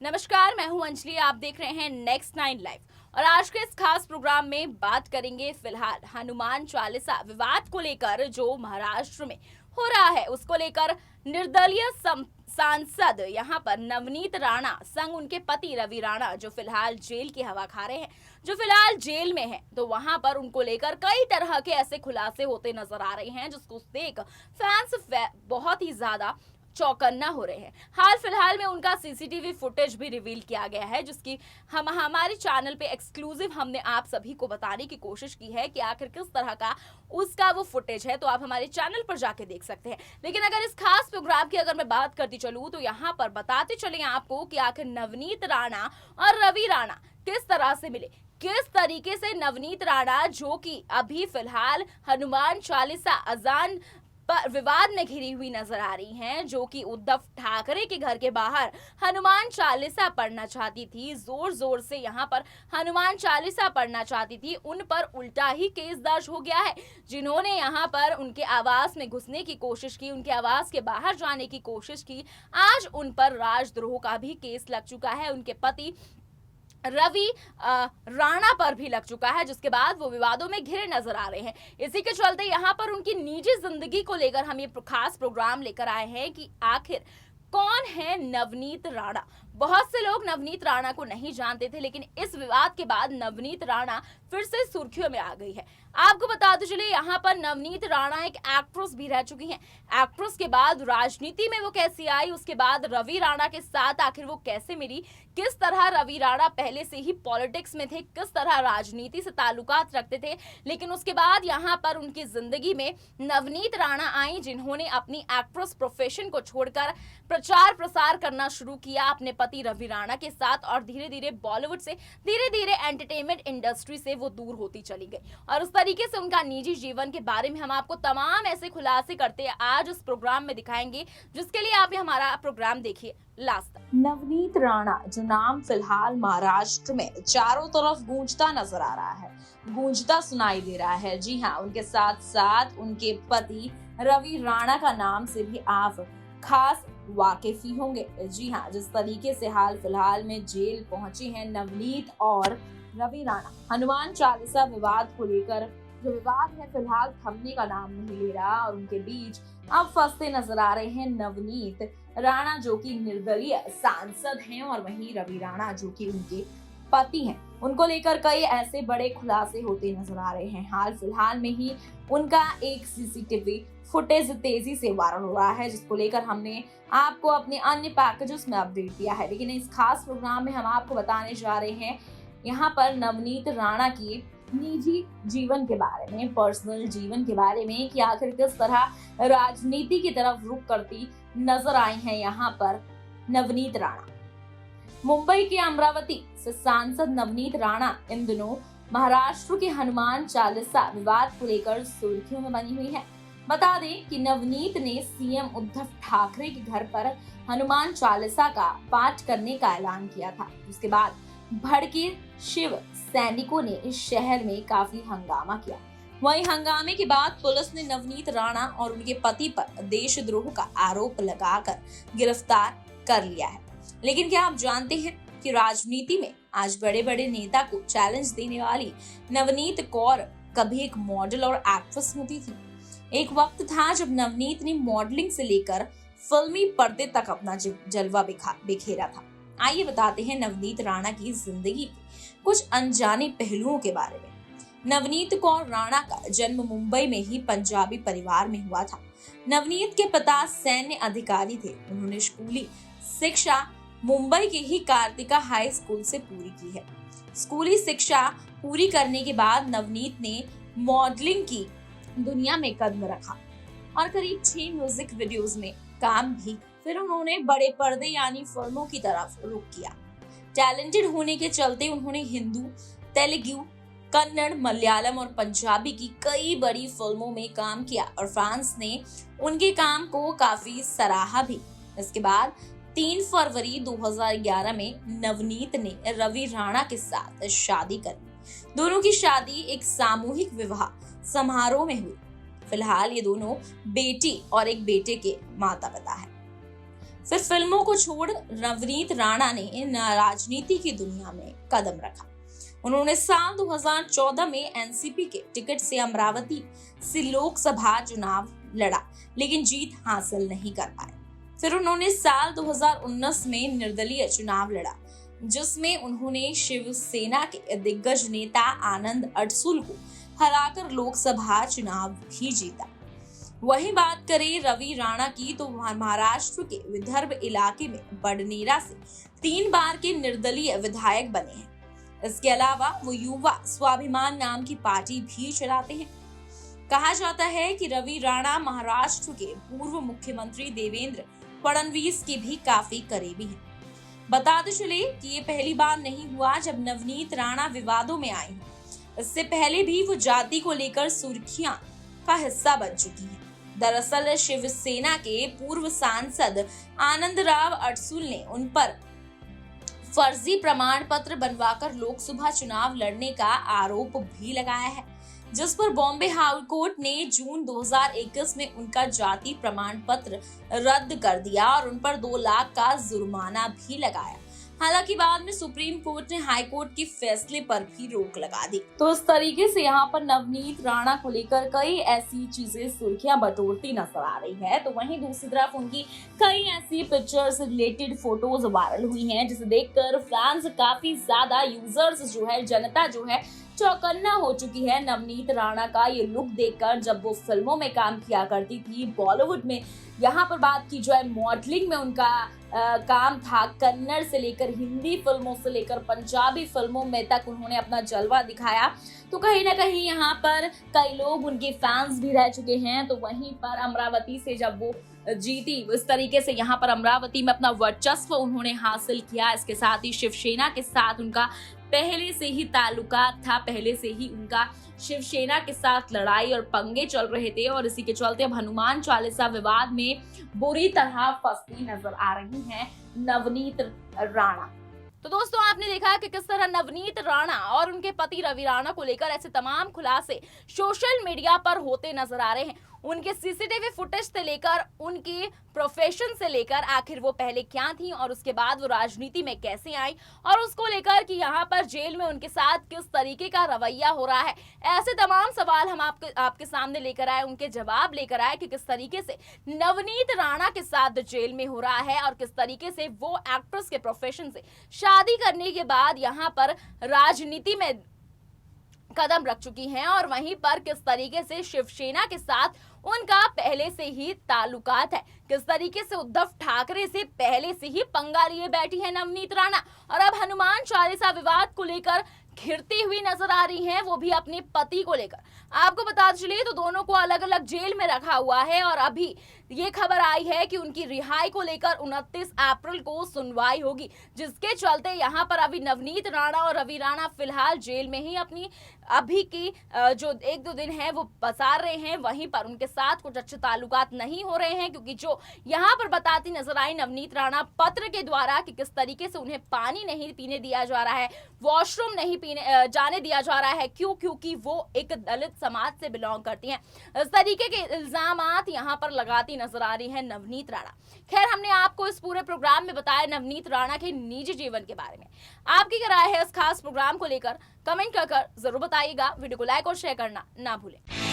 नमस्कार, मैं हूं अंजलि। आप देख रहे हैं नेक्स्ट 9 लाइव और आज के इस खास प्रोग्राम में बात करेंगे फिलहाल हनुमान चालीसा विवाद को लेकर जो महाराष्ट्र में हो रहा है, उसको लेकर निर्दलीय सांसद यहां पर नवनीत राणा संग उनके पति रवि राणा जो फिलहाल जेल की हवा खा रहे हैं, जो फिलहाल जेल में हैं, तो वहां पर उनको लेकर कई तरह के ऐसे खुलासे होते नजर आ रहे हैं जिसको देख फैंस बहुत ही ज्यादा चौकन्ना हो रहे हैं। हाल फिलहाल में उनका सीसीटीवी फुटेज भी रिवील किया गया है, जिसकी हम हमारे चैनल पे एक्सक्लूसिव हमने आप सभी को बताने की कोशिश की है कि आखिर किस तरह का उसका वो फुटेज है, तो आप हमारे चैनल पर जाके देख सकते हैं। लेकिन अगर इस खास प्रोग्राम की अगर मैं बात करती चलूँ तो यहाँ पर बताते चले आपको कि आखिर नवनीत राणा और रवि राणा किस तरह से मिले, किस तरीके से नवनीत राणा जो कि अभी फिलहाल हनुमान चालीसा अजान पर विवाद में घिरी हुई नजर आ रही हैं, जो कि उद्धव ठाकरे के घर के बाहर हनुमान चालीसा पढ़ना चाहती थी, जोर जोर से यहाँ पर हनुमान चालीसा पढ़ना चाहती थी, उन पर उल्टा ही केस दर्ज हो गया है। जिन्होंने यहाँ पर उनके आवास में घुसने की कोशिश की, उनके आवास के बाहर जाने की कोशिश की, आज उन पर राजद्रोह का भी केस लग चुका है। उनके पति रवि राणा पर भी लग चुका है, जिसके बाद वो विवादों में घिरे नजर आ रहे हैं। इसी के चलते यहाँ पर उनकी निजी जिंदगी को लेकर हम ये खास प्रोग्राम लेकर आए हैं कि आखिर कौन है नवनीत राणा। बहुत से लोग नवनीत राणा को नहीं जानते थे, लेकिन इस विवाद के बाद नवनीत राणा फिर से सुर्खियों में आ गई है। आपको बताते चलिए यहाँ पर नवनीत राणा एक एक्ट्रेस भी रह चुकी हैं। एक्ट्रेस के बाद राजनीति में वो कैसे आई, उसके बाद रवि राणा के साथ आखिर वो कैसे मिली, किस तरह रवि राणा पहले से ही पॉलिटिक्स में थे, किस तरह राजनीति से ताल्लुकात रखते थे, लेकिन उसके बाद यहाँ पर उनकी जिंदगी में नवनीत राणा आई, जिन्होंने अपनी एक्ट्रेस प्रोफेशन को छोड़कर प्रचार प्रसार करना शुरू किया अपने पति रवि राणा के साथ, और धीरे धीरे बॉलीवुड से, धीरे धीरे एंटरटेनमेंट इंडस्ट्री से वो दूर होती चली गई। और उस तरीके से उनका निजी जीवन के बारे में हम आपको तमाम ऐसे खुलासे करते आज इस प्रोग्राम में दिखाएंगे, जिसके लिए आप हमारा प्रोग्राम देखिए लास्ट तक। नवनीत राणा जो नाम फिलहाल महाराष्ट्र में चारों तरफ गूंजता नजर आ रहा है, गूंजता सुनाई दे रहा है। जी हाँ, उनके साथ साथ उनके पति रवि राणा का नाम से भी आप खास वाकिफ ही होंगे। जी हाँ, जिस तरीके से हाल फिलहाल में जेल पहुंचे हैं नवनीत और रवि राणा, हनुमान चालीसा विवाद को लेकर जो विवाद है फिलहाल थमने का नाम नहीं ले रहा, और उनके बीच अब फंसते नजर आ रहे हैं नवनीत राणा जो कि निर्दलीय सांसद हैं, और वहीं रवि राणा जो कि उनके पति हैं। उनको लेकर कई ऐसे बड़े खुलासे होते नजर आ रहे हैं। हाल फिलहाल में ही उनका एक सीसीटीवी फुटेज तेजी से वायरल हो रहा है, जिसको लेकर हमने आपको अपने अन्य पैकेजेस में अपडेट दिया है। लेकिन इस खास प्रोग्राम में हम आपको बताने जा रहे हैं यहाँ पर नवनीत राणा की निजी जीवन के बारे में, पर्सनल जीवन के बारे में, कि आखिर किस तरह राजनीति की तरफ रुख करती नजर आई हैं यहाँ पर नवनीत राणा। मुंबई के अमरावती से सांसद नवनीत राणा इन दिनों महाराष्ट्र के हनुमान चालीसा विवाद को लेकर सुर्खियों में बनी हुई है। बता दें कि नवनीत ने सीएम उद्धव ठाकरे के घर पर हनुमान चालीसा का पाठ करने का ऐलान किया था। उसके बाद भड़के शिव सैनिकों ने इस शहर में काफी हंगामा किया। वहीं हंगामे के बाद पुलिस ने नवनीत राणा और उनके पति पर देशद्रोह का आरोप लगाकर गिरफ्तार कर लिया है। लेकिन क्या आप जानते हैं कि राजनीति में आज बड़े बड़े नेता को चैलेंज देने वाली नवनीत कौर कभी एक मॉडल और एक्ट्रेस होती थी। एक वक्त था जब नवनीत ने मॉडलिंग से लेकर फिल्मी पर्दे तक अपना जलवा बिखेरा था। आइए बताते हैं नवनीत राणा की जिंदगी के कुछ अनजाने पहलुओं के बारे में। नवनीत कौर राणा का जन्म मुंबई में ही पंजाबी परिवार में हुआ था। नवनीत के पिता सैन्य अधिकारी थे। उन्होंने स्कूली शिक्षा मुंबई के ही कार्तिका हाई स्कूल से पूरी की है। स्कूली शिक्षा पूरी करने के बाद नवनीत ने मॉडलिंग की दुनिया में कदम रखा और करीब 6 म्यूजिक वीडियोस में काम भी। फिर उन्होंने बड़े पर्दे यानी फिल्मों की तरफ रुख किया। टैलेंटेड होने के चलते उन्होंने हिंदी, तेलुगु, कन्नड़, मलयालम और पंजाबी की कई बड़ी फिल्मों में काम किया और फैंस ने उनके काम को काफी सराहा भी। इसके बाद 3 फरवरी 2011 में नवनीत ने रवि राणा के साथ शादी कर ली। दोनों की शादी एक सामूहिक विवाह समारोह में हुई। फिलहाल ये दोनों बेटी और एक बेटे के माता पिता है। फिर फिल्मों को छोड़ नवनीत राणा ने राजनीति की दुनिया में कदम रखा। उन्होंने साल 2014 में एनसीपी के टिकट से अमरावती से लोकसभा चुनाव लड़ा, लेकिन जीत हासिल नहीं कर पाए। फिर उन्होंने साल 2019 में निर्दलीय चुनाव लड़ा, जिसमें उन्होंने शिवसेना के दिग्गज नेता आनंद अडसुल को हराकर लोकसभा चुनाव भी जीता। वहीं बात करें रवि राणा की, तो महाराष्ट्र के विदर्भ इलाके में बडनेरा से 3 बार के निर्दलीय विधायक बने हैं। इसके अलावा वो युवा स्वाभिमान नाम की पार्टी भी चलाते हैं। कहा जाता है कि रवि राणा महाराष्ट्र के पूर्व मुख्यमंत्री देवेंद्र फडणवीस के भी काफी करीबी हैं। बताते चले कि ये पहली बार नहीं हुआ जब नवनीत राणा विवादों में आई हैं। इससे पहले भी वो जाति को लेकर सुर्खियां का हिस्सा बन चुकी हैं। दरअसल शिवसेना के पूर्व सांसद आनंद राव अडसुल ने उन पर फर्जी प्रमाण पत्र बनवाकर लोकसभा चुनाव लड़ने का आरोप भी लगाया है, जिस पर बॉम्बे हाई कोर्ट ने जून 2021 में उनका जाति प्रमाण पत्र रद्द कर दिया और उन पर 2 लाख का जुर्माना भी लगाया। हालांकि बाद में सुप्रीम कोर्ट ने हाई कोर्ट के फैसले पर भी रोक लगा दी। तो इस तरीके से यहाँ पर नवनीत राणा को लेकर कई ऐसी चीजें सुर्खियां बटोरती नजर आ रही है। तो वहीं दूसरी तरफ उनकी कई ऐसी पिक्चर्स रिलेटेड फोटोज वायरल हुई हैं, जिसे देखकर फैंस काफी ज्यादा यूजर्स जो है, जनता जो है, चौकन्ना हो चुकी है। नवनीत राणा का ये लुक देखकर, जब वो फिल्मों में काम किया करती थी बॉलीवुड में, यहाँ पर बात की जाए मॉडलिंग में उनका काम था, कन्नड़ से लेकर हिंदी फिल्मों से लेकर पंजाबी फिल्मों में तक उन्होंने अपना जलवा दिखाया। तो कहीं ना कहीं यहाँ पर कई लोग उनके फैंस भी रह चुके हैं। तो वहीं पर अमरावती से जब वो जीती, इस तरीके से यहाँ पर अमरावती में अपना वर्चस्व उन्होंने हासिल किया। इसके साथ ही शिवसेना के साथ उनका पहले से ही ताल्लुकात था, पहले से ही उनका शिवसेना के साथ लड़ाई और पंगे चल रहे थे और इसी के चलते अब हनुमान चालीसा विवाद में बुरी तरह फंसती नजर आ रही हैं नवनीत राणा। तो दोस्तों, आपने देखा कि किस तरह नवनीत राणा और उनके पति रवि राणा को लेकर ऐसे तमाम खुलासे सोशल मीडिया पर होते नजर आ रहे हैं। उनके सीसीटीवी फुटेज से लेकर उनकी प्रोफेशन से लेकर आखिर वो पहले क्या थी और उसके बाद वो राजनीति में कैसे आई, और उसको लेकर कि यहाँ पर जेल में उनके साथ किस तरीके का रवैया हो रहा है। ऐसे तमाम सवाल हम आपके सामने लेकर आए, उनके जवाब लेकर आए कि किस तरीके से नवनीत राणा के साथ जेल में हो रहा है और किस तरीके से वो एक्ट्रेस के प्रोफेशन से शादी करने के बाद यहाँ पर राजनीति में कदम रख चुकी हैं और वहीं पर किस तरीके से शिवसेना के साथ उनका पहले से ही ताल्लुकात है, किस तरीके से उद्धव ठाकरे से पहले से ही पंगा लिए बैठी है नवनीत राणा और अब हनुमान चालीसा विवाद को लेकर घिरती हुई नजर आ रही हैं, वो भी अपने पति को लेकर। आपको बता चलिए तो दोनों को अलग अलग जेल में रखा हुआ है और अभी ये खबर आई है कि उनकी रिहाई को लेकर 29 अप्रैल को सुनवाई होगी, जिसके चलते यहाँ पर अभी नवनीत राणा और रवि राणा फिलहाल जेल में ही अपनी अभी की जो 1-2 दिन है वो पसार रहे हैं। वहीं पर उनके साथ कुछ अच्छे ताल्लुकात नहीं हो रहे हैं, क्योंकि जो यहाँ पर बताती नजर आई नवनीत राणा पत्र के द्वारा कि किस तरीके से उन्हें पानी नहीं पीने दिया जा रहा है, वॉशरूम नहीं जाने दिया जा रहा है। क्योंकि वो एक दलित समाज से बिलोंग करती हैं। इस तरीके के इल्जामात यहाँ पर लगाती नजर आ रही है नवनीत राणा। खैर, हमने आपको इस पूरे प्रोग्राम में बताया नवनीत राणा के निजी जीवन के बारे में। आपकी क्या राय है इस खास प्रोग्राम को लेकर? कमेंट कर जरूर बताइएगा। वीडियो को लाइक और शेयर करना ना भूलें।